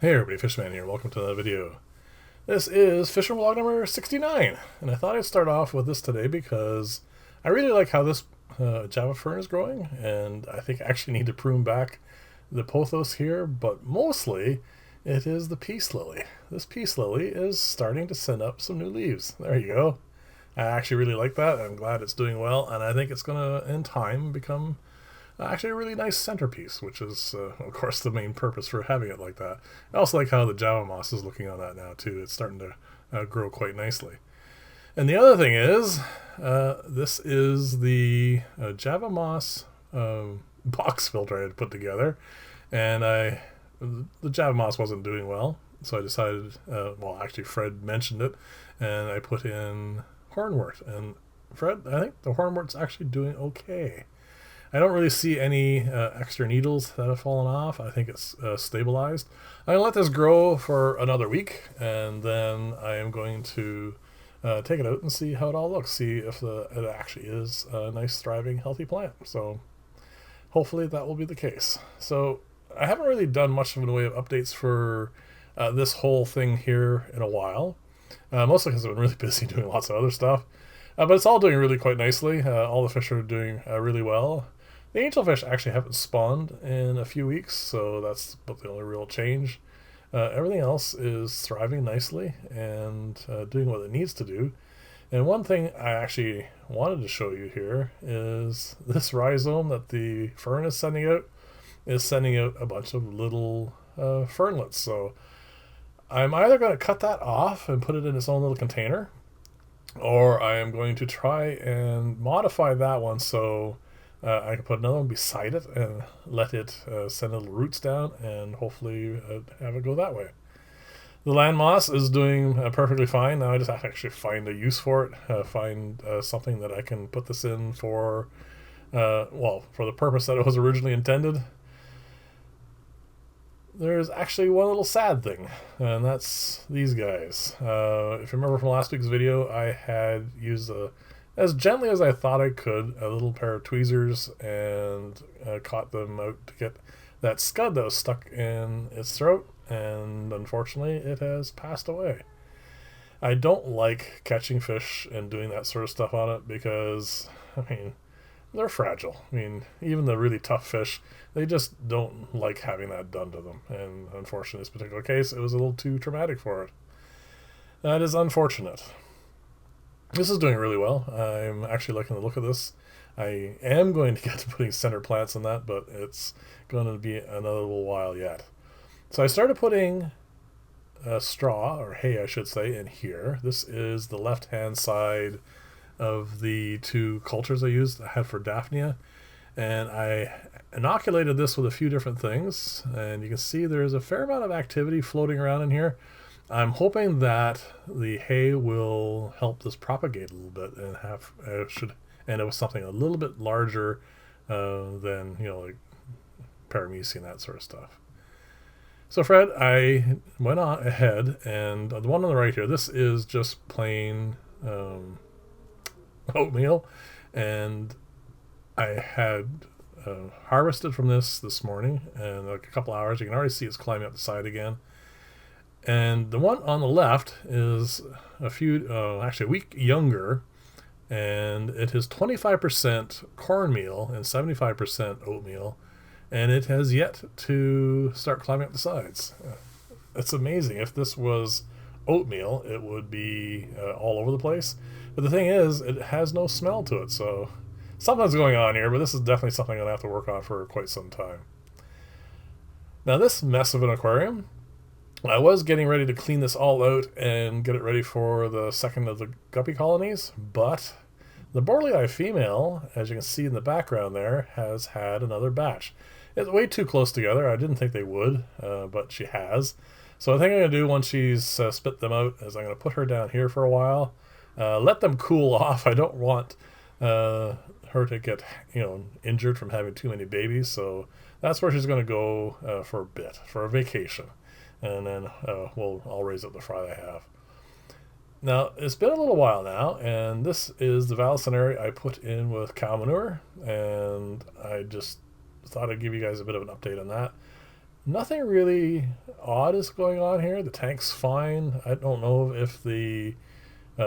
Hey everybody, Fishman here. Welcome to the video. This is Fishing Vlog number 69, and I thought I'd start off with this today because I really like how this Java Fern is growing, and I think I actually need to prune back the pothos here, but mostly it is the peace lily. This peace lily is starting to send up some new leaves. There you go. I actually really like that. I'm glad it's doing well, and I think it's going to, in time, become actually a really nice centerpiece, which is, of course, the main purpose for having it like that. I also like how the Java moss is looking on that now, too. It's starting to grow quite nicely. And the other thing is, this is the Java moss box filter I had put together. And the Java moss wasn't doing well, so I decided, well, actually Fred mentioned it, and I put in hornwort. And Fred, I think the hornwort's actually doing okay. I don't really see any extra needles that have fallen off. I think it's stabilized. I'm going to let this grow for another week, and then I am going to take it out and see how it all looks. See if it actually is a nice, thriving, healthy plant. So hopefully that will be the case. So I haven't really done much in the way of updates for this whole thing here in a while. Mostly because I've been really busy doing lots of other stuff. But it's all doing really quite nicely. All the fish are doing really well. The angelfish actually haven't spawned in a few weeks, so that's about the only real change. Everything else is thriving nicely and doing what it needs to do. And one thing I actually wanted to show you here is this rhizome that the fern is sending out a bunch of little fernlets. So I'm either going to cut that off and put it in its own little container, or I am going to try and modify that one so I can put another one beside it and let it send little roots down and hopefully have it go that way. The land moss is doing perfectly fine. Now I just have to actually find a use for it, find something that I can put this in for, well, for the purpose that it was originally intended. There's actually one little sad thing, and that's these guys. If you remember from last week's video, I had used as gently as I thought I could, a little pair of tweezers and caught them out to get that scud that was stuck in its throat, and unfortunately it has passed away. I don't like catching fish and doing that sort of stuff on it because, I mean, they're fragile. I mean, even the really tough fish, they just don't like having that done to them. And unfortunately, in this particular case, it was a little too traumatic for it. That is unfortunate. This is doing really well. I'm actually liking the look of this. I am going to get to putting center plants in that, but it's going to be another little while yet. So I started putting straw, or hay I should say, in here. This is the left-hand side of the two cultures I used. I had for Daphnia, and I inoculated this with a few different things, and you can see there's a fair amount of activity floating around in here. I'm hoping that the hay will help this propagate a little bit and should end up with something a little bit larger than, like paramecium and that sort of stuff. So Fred, I went on ahead, and the one on the right here, this is just plain oatmeal, and I had harvested from this morning, and like a couple hours. You can already see it's climbing up the side again. And the one on the left is actually a week younger, and it is 25% cornmeal and 75% oatmeal, and it has yet to start climbing up the sides. It's amazing. If this was oatmeal, it would be all over the place. But the thing is, it has no smell to it, so something's going on here, but this is definitely something I'm going to have to work on for quite some time. Now this mess of an aquarium, I was getting ready to clean this all out and get it ready for the second of the guppy colonies, but the borleyi female, as you can see in the background there, has had another batch. It's way too close together. I didn't think they would, but she has. So I think I'm going to do once she's spit them out is I'm going to put her down here for a while, let them cool off. I don't want her to get injured from having too many babies, so that's where she's going to go for a bit, for a vacation. And then I'll raise up the fry I have. Now, it's been a little while now, and this is the vallisonary I put in with cow manure, and I just thought I'd give you guys a bit of an update on that. Nothing really odd is going on here. The tank's fine. I don't know if the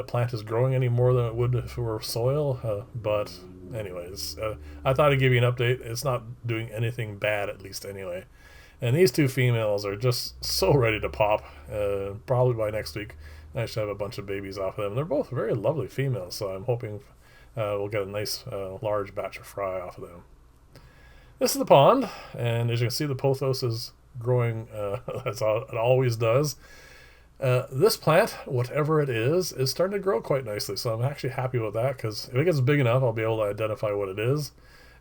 plant is growing any more than it would if it were soil, but anyways, I thought I'd give you an update. It's not doing anything bad, at least anyway. And these two females are just so ready to pop. Probably by next week I should have a bunch of babies off of them. They're both very lovely females, so I'm hoping we'll get a nice large batch of fry off of them. This is the pond, and as you can see, the pothos is growing as it always does. This plant, whatever it is starting to grow quite nicely, so I'm actually happy with that, because if it gets big enough, I'll be able to identify what it is.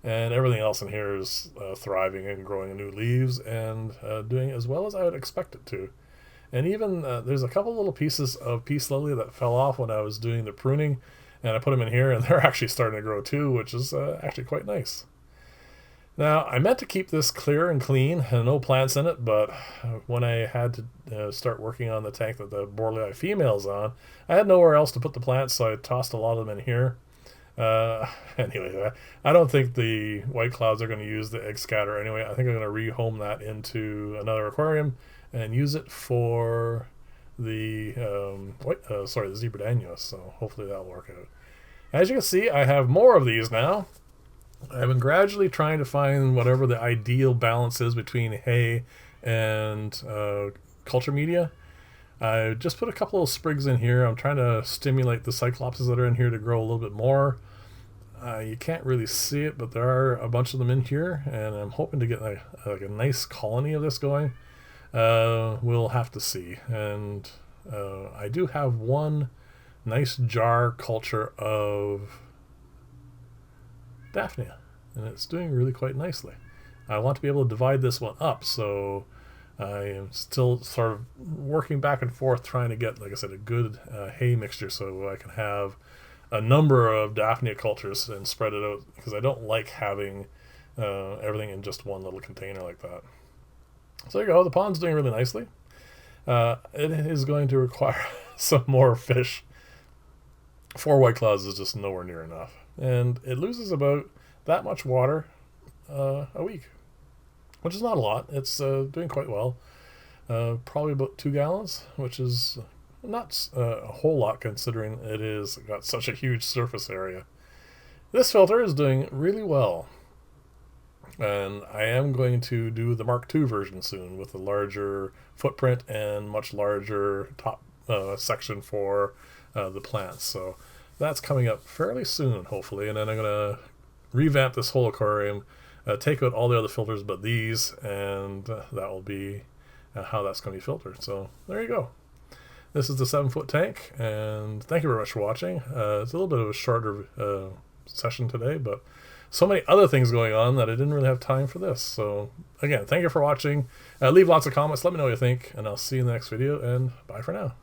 And everything else in here is thriving and growing new leaves and doing as well as I would expect it to. And even there's a couple little pieces of peace lily that fell off when I was doing the pruning, and I put them in here, and they're actually starting to grow too, which is actually quite nice. Now, I meant to keep this clear and clean and no plants in it, but when I had to start working on the tank that the borleyi female's on, I had nowhere else to put the plants, so I tossed a lot of them in here. Anyway, I don't think the white clouds are going to use the egg scatter anyway. I think I'm going to rehome that into another aquarium and use it for the the zebra danios, so hopefully that'll work out. As you can see, I have more of these now. I've been gradually trying to find whatever the ideal balance is between hay and culture media. I just put a couple of sprigs in here. I'm trying to stimulate the cyclopses that are in here to grow a little bit more. You can't really see it, but there are a bunch of them in here, and I'm hoping to get like a nice colony of this going. We'll have to see. And I do have one nice jar culture of Daphnia, and it's doing really quite nicely. I want to be able to divide this one up, so I am still sort of working back and forth trying to get, like I said, a good hay mixture so I can have a number of Daphnia cultures and spread it out, because I don't like having everything in just one little container like that. So there you go. The pond's doing really nicely. It is going to require some more fish. 4 white clouds is just nowhere near enough. And it loses about that much water a week, which is not a lot. It's doing quite well. Probably about 2 gallons, which is not a whole lot considering it is got such a huge surface area. This filter is doing really well. And I am going to do the Mark II version soon with a larger footprint and much larger top section for the plants. So that's coming up fairly soon, hopefully. And then I'm going to revamp this whole aquarium, take out all the other filters but these, and that will be how that's going to be filtered. So there you go. This is the 7-foot tank, and thank you very much for watching. It's a little bit of a shorter session today, but so many other things going on that I didn't really have time for this. So again, thank you for watching. Leave lots of comments. Let me know what you think, and I'll see you in the next video, and bye for now.